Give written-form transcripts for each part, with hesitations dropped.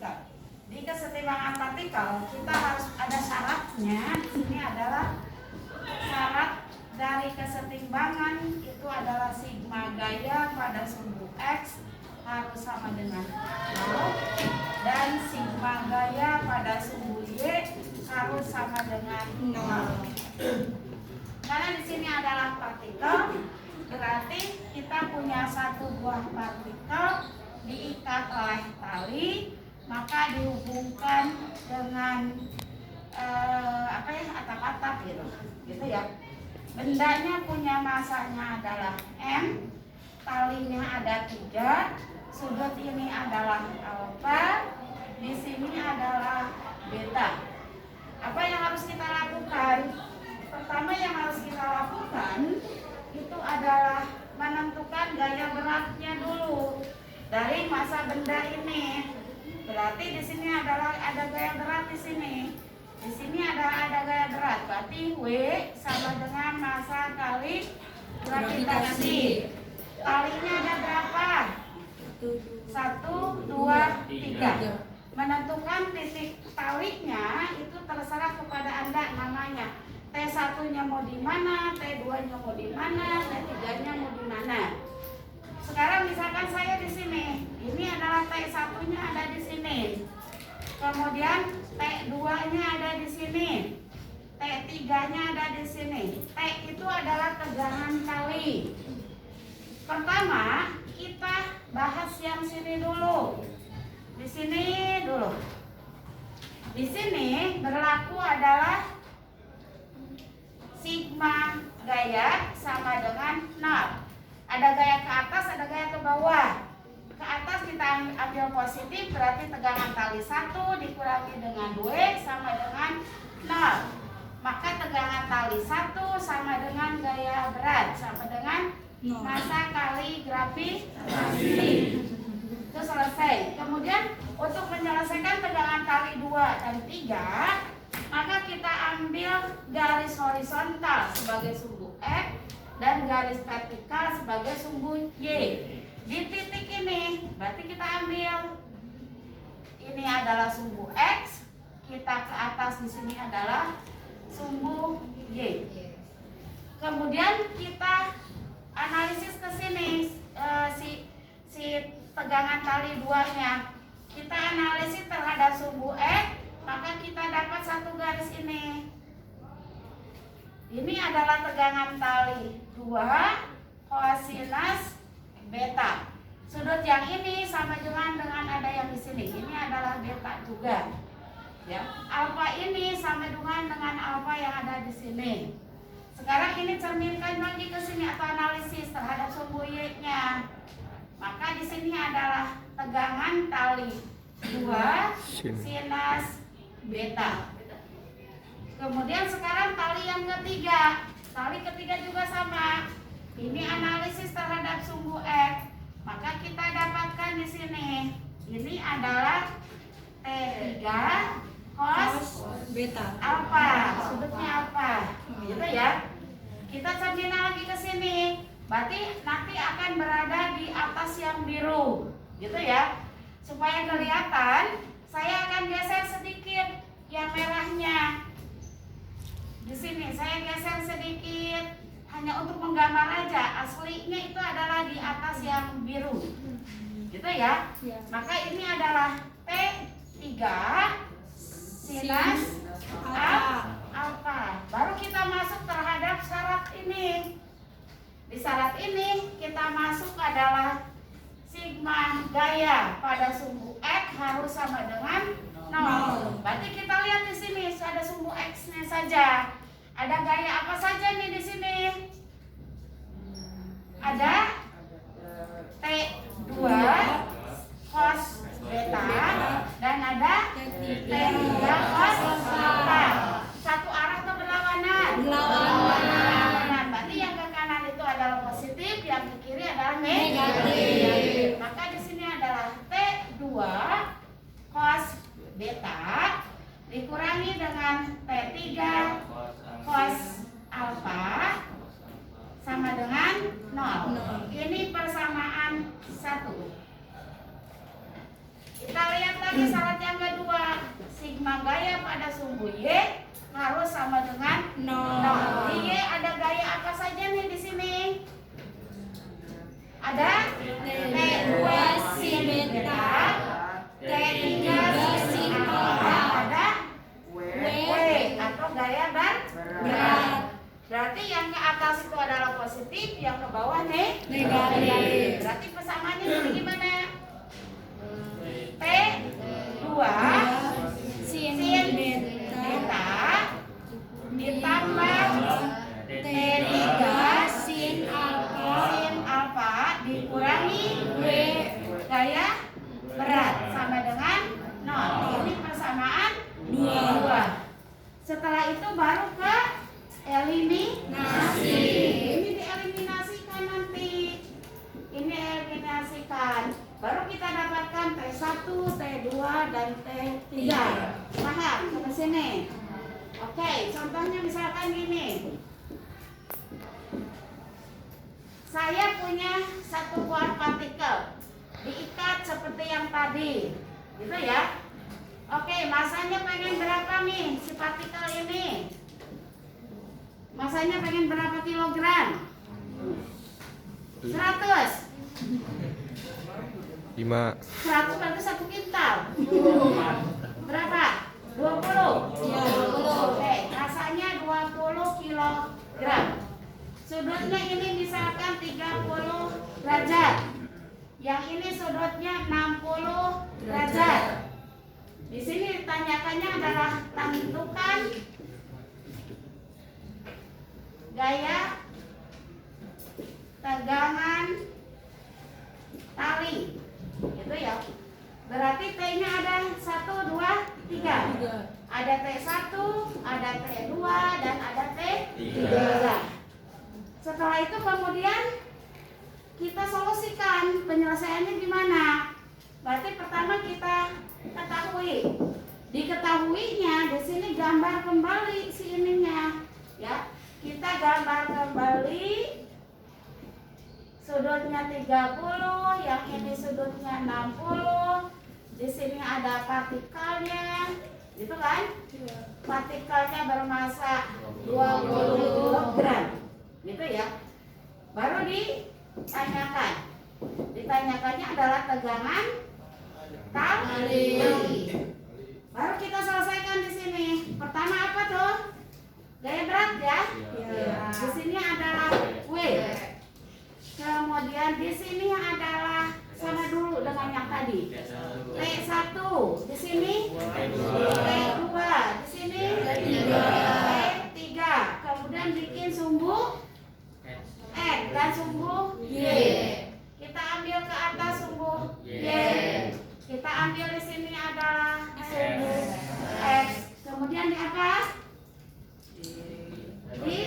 partikel. Di kesetimbangan partikel kita harus ada syaratnya. Ini adalah syarat dari kesetimbangan itu adalah sigma gaya pada sumbu X harus sama dengan 0 dan sigma gaya pada sumbu Y harus sama dengan 0. Karena di sini adalah partikel, berarti kita punya satu buah partikel diikat oleh tali, maka dihubungkan dengan atap-atap gitu ya. Bendanya punya masanya adalah M, talinya ada 3, sudut ini adalah alfa, di sini adalah beta. Apa yang harus kita lakukan? Pertama yang harus kita lakukan itu adalah menentukan gaya beratnya dulu dari massa benda ini. Berarti di sini adalah ada gaya berat di sini. Di sini ada gaya berat. Berarti W sama dengan massa kali gravitasi. Talinya ada berapa? 1, 2, 3. Menentukan titik talinya itu terserah kepada Anda namanya. T1-nya mau di mana, T2-nya mau di mana, T3-nya mau di mana. Sekarang misalkan saya di sini. Ini adalah T1-nya ada di sini. Kemudian T2-nya ada di sini. T3-nya ada di sini. T itu adalah tegangan tali. Pertama, kita bahas yang sini dulu. Di sini dulu. Di sini berlaku adalah sigma gaya sama dengan 0. Ada gaya ke atas, ada gaya ke bawah. Ke atas kita ambil positif, berarti tegangan tali 1 dikurangi dengan 2 sama dengan 0. Maka tegangan tali 1 sama dengan gaya berat, sama dengan massa kali gravitasi. Itu selesai. Kemudian untuk menyelesaikan tegangan tali 2 dan 3, maka kita ambil garis horizontal sebagai sumbu X dan garis vertikal sebagai sumbu Y. Di titik ini berarti kita ambil ini adalah sumbu X, kita ke atas di sini adalah sumbu Y. Kemudian kita analisis ke sini si tegangan tali 2-nya. Kita analisis terhadap sumbu X, maka kita dapat satu garis ini. Ini adalah tegangan tali 2 kosinus beta. Sudut yang ini sama dengan ada yang di sini. Ini adalah beta juga. Ya, alfa ini sama dengan alfa yang ada di sini. Sekarang ini cerminkan lagi ke sini atau analisis terhadap sumbu Y-nya. Maka di sini adalah tegangan tali 2 sinus beta. Kemudian sekarang tali yang ketiga. Tali ketiga juga sama. Ini analisis terhadap sumbu X. Maka kita dapatkan di sini. Ini adalah T3 cos beta alfa. Sudutnya alfa. Gitu ya. Kita cerminkan lagi ke sini. Berarti nanti akan berada di atas yang biru. Gitu ya. Supaya kelihatan, saya akan geser sedikit yang merahnya. Di sini saya geser sedikit hanya untuk menggambar aja. Aslinya itu adalah di atas yang biru. Gitu ya. Maka ini adalah T3 sinus alfa. Baru kita masuk terhadap syarat ini. Di syarat ini kita masuk adalah sigma gaya pada sumbu X harus sama dengan 0. Berarti kita lihat di sini ada sumbu X-nya saja. Ada gaya apa saja nih di sini? Ada T2 cos beta dan ada T3 cos alfa. Satu arah atau berlawanan? Berlawanan. Berarti yang ke kanan itu adalah positif, yang ke kiri adalah negatif. Maka di sini adalah T2 cos beta dikurangi dengan T3 cos alfa sama dengan 0. Ini persamaan 1. Kita lihat lagi syarat gaya pada sumbu Y harus sama dengan 0. Di Y ada gaya apa saja nih di sini? Ada T2 sin beta, T3 sin alfa, ada W atau gaya berat. Berarti yang ke atas itu adalah positif, yang ke bawah negatif. Berarti persamaannya ini gimana? T2 sin beta ditambah T3 sin alfa dikurangi W gaya berat sama dengan 0. Ini persamaan 2. Setelah itu baru ke eliminasi. Ini dieliminasikan nanti. Ini eliminasikan. Baru kita dapatkan T1, T2 dan T3. Paham sampai sini? Oke, contohnya misalkan gini. Saya punya satu buah partikel diikat seperti yang tadi. Gitu ya. Oke, masanya pengen berapa nih si partikel ini? Masanya pengen berapa kilogram? 100. 5. 100 berarti 1 kintal. Berapa? 20. Oke, masanya 20 kilogram. Sudutnya ini misalkan 30 derajat. Yang ini sudutnya 60 derajat. Di sini ditanyakannya adalah tentukan gaya tegangan tali. Gitu ya. Berarti T-nya ada 1, 2, 3. Ada T1, ada T2 dan ada T3. Setelah itu kemudian kita solusikan penyelesaiannya gimana? Berarti pertama kita ketahui. Diketahuinya di sini gambar kembali si ininya, ya. Kita gambar kembali sudutnya 30, yang ini sudutnya 60. Di sini ada partikelnya, gitu kan? Partikelnya bermassa 20 kg. Gitu ya. Baru ditanyakan. Ditanyakannya adalah tegangan tali. Baru kita selesaikan di sini. Pertama apa tuh? Gaya berat ya. Di sini adalah W. Kemudian di sini adalah sama dulu dengan yang tadi. T1 di sini, T2 di sini, T3. Kemudian bikin sumbu N dan sumbu Y. Kita ambil ke atas sumbu Y. Kita ambil di sini adalah sumbu X. Kemudian di atas di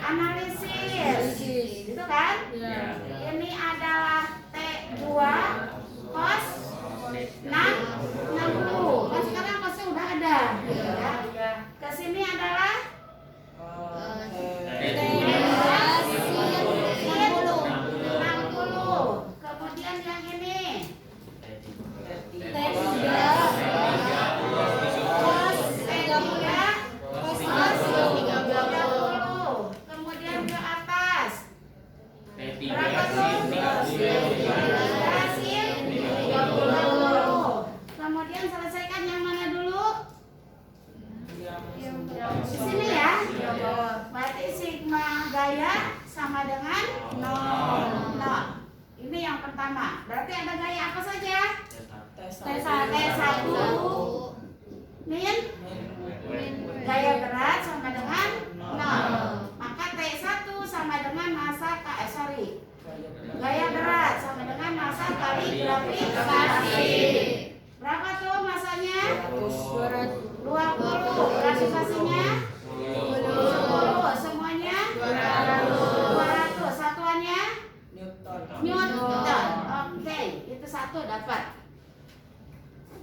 analisis, gitu kan? Ini adalah T2 cos 60. Kan sekarang cosnya udah ada, ya. Ke sini adalah kemudian yang ini T3 cos 30. Kemudian ke atas berapa tuh? 30. Kemudian selesaikan yang mana dulu? Di sini ya. Berarti sigma gaya sama dengan 0. Ini yang pertama. Berarti ada gaya apa saja? T1 min gaya berat sama dengan 0. Maka T1 sama dengan massa gaya berat sama dengan massa kali gravitasi. Berapa tuh massanya? 20. Gravitasinya 10. Semuanya 200. Satuannya Newton. Oke, itu satu dapat.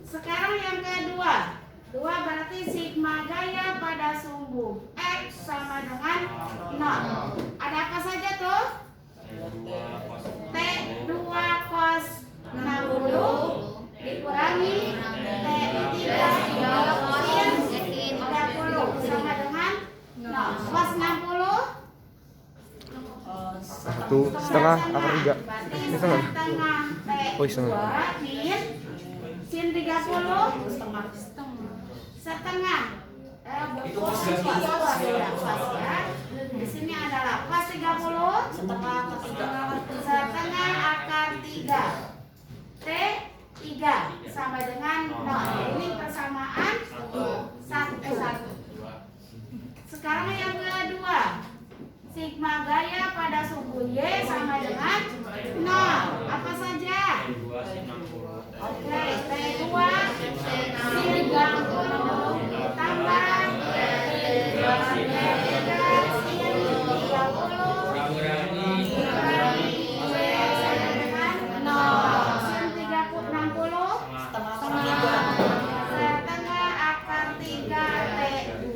Sekarang yang kedua. 2 berarti sigma gaya pada sumbu X sama dengan 0. Ada apa saja tuh? T2 cos 60 dikurangi T3 sin setengah akar 3. Berarti setengah Oh, T2 setengah. min sin 30 setengah pas ya. Di sini adalah pas 30 setengah akar 3 T3 sama dengan 0. Ini persamaan 1. Sekarang yang kedua, sigma gaya pada suku Y sama dengan 0. Apa saja? Oke, T2 sin 30 tambah T3 sin 30 dikurangi Y sama dengan 0. Sin 60 setengah akar 3 T2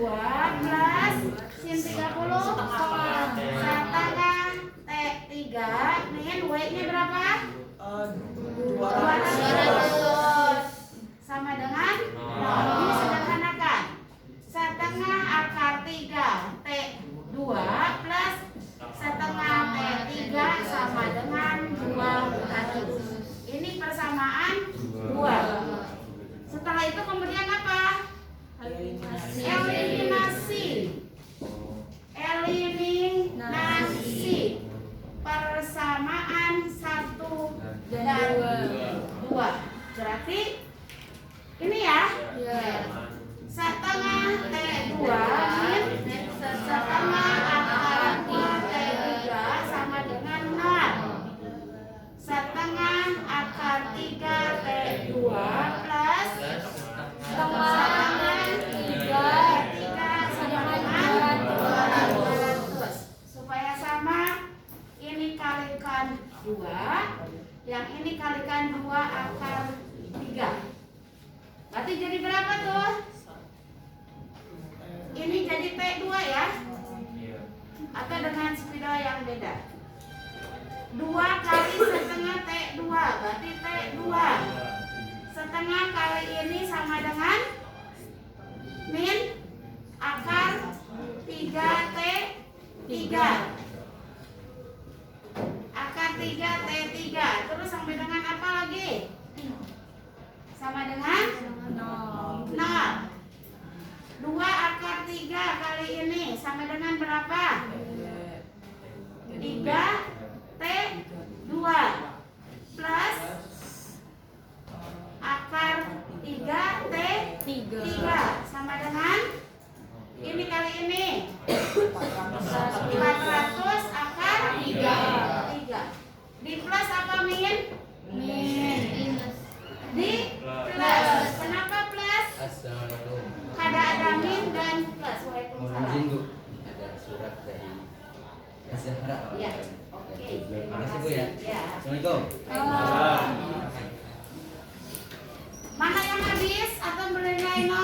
plus sin 30 setengah T3 min W-nya berapa? 200 sama dengan 0. Ini sederhanakan. Setengah akar 3 T2 plus setengah T3 sama dengan 200. Ini persamaan 2. Setelah itu kemudian apa? Eliminasi persamaan 1 dan 2. Berarti ini ya, setengah T2 min setengah akar 3 T3 sama dengan 0. Setengah akar 3 T2 plus setengah 3 sama dengan 200. Supaya sama, ini kalikan 2, yang ini kalikan 2 akar 3. Berarti jadi berapa tuh? Ini jadi T2 ya? Atau dengan spidol yang beda? 2 kali setengah T2 berarti T2. Setengah kali ini sama dengan min akar 3 T3. Akar 3 T3. Terus sampai dengan apa lagi? Sama dengan 0. 2 akar 3 kali ini sama dengan berapa? 3 T2 plus akar 3 T3 sama dengan ini kali ini 400 akar 3. Di plus apa min? Di plus. Kenapa plus? Ada min dan plus. Waalaikumsalam. Ada surat dari Zahra. Ya. Oke. Terima kasih Bu ya. Assalamualaikum. Mana yang habis atau bernilai 0?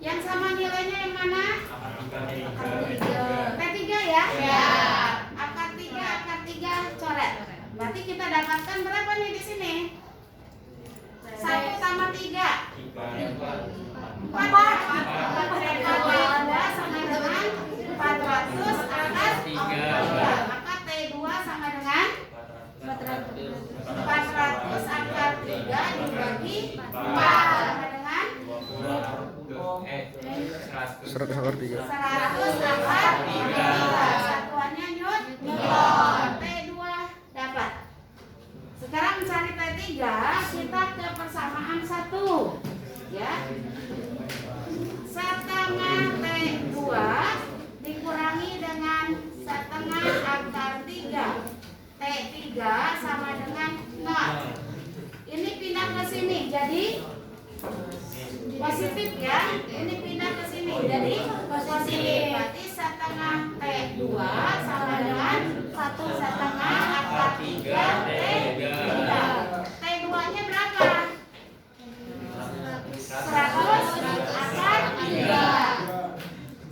Yang sama nilainya yang mana? T3 ya? Ya. Akar 3 coret. Berarti kita dapatkan berapa nih di sini? 1 tambah 3. 4 sama dengan 400 akar 3. Maka T2 sama dengan 400 akar 3 dibagi 4 sama dengan 100 akar 3. 100 akar 3. Satuannya newton. T2 dapat. Sekarang mencari T3, kita ke persamaan 1. Ya. Setengah T2 dikurangi dengan setengah akar 3. T3 sama dengan 0. Ini pindah ke sini jadi positif ya. Ini pindah ke sini jadi positif. Berarti setengah T2 sama dengan 1 setengah akar 3 T3. T2-nya berapa? 100 akar 3.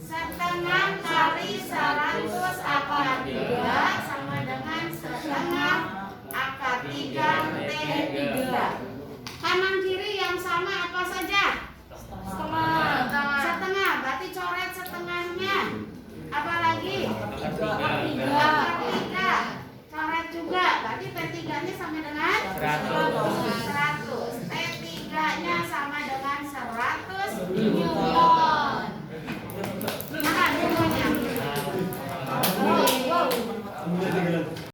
Setengah kali 100 akar 3 sama dengan setengah akar 3 T3. Kanan kiri yang sama apa saja? Setengah. Setengah, berarti coret setengahnya. Apa lagi? Sepertiga. Coret juga. Berarti T3-nya sama dengan 100. T3-nya sama dengan 100 Newton.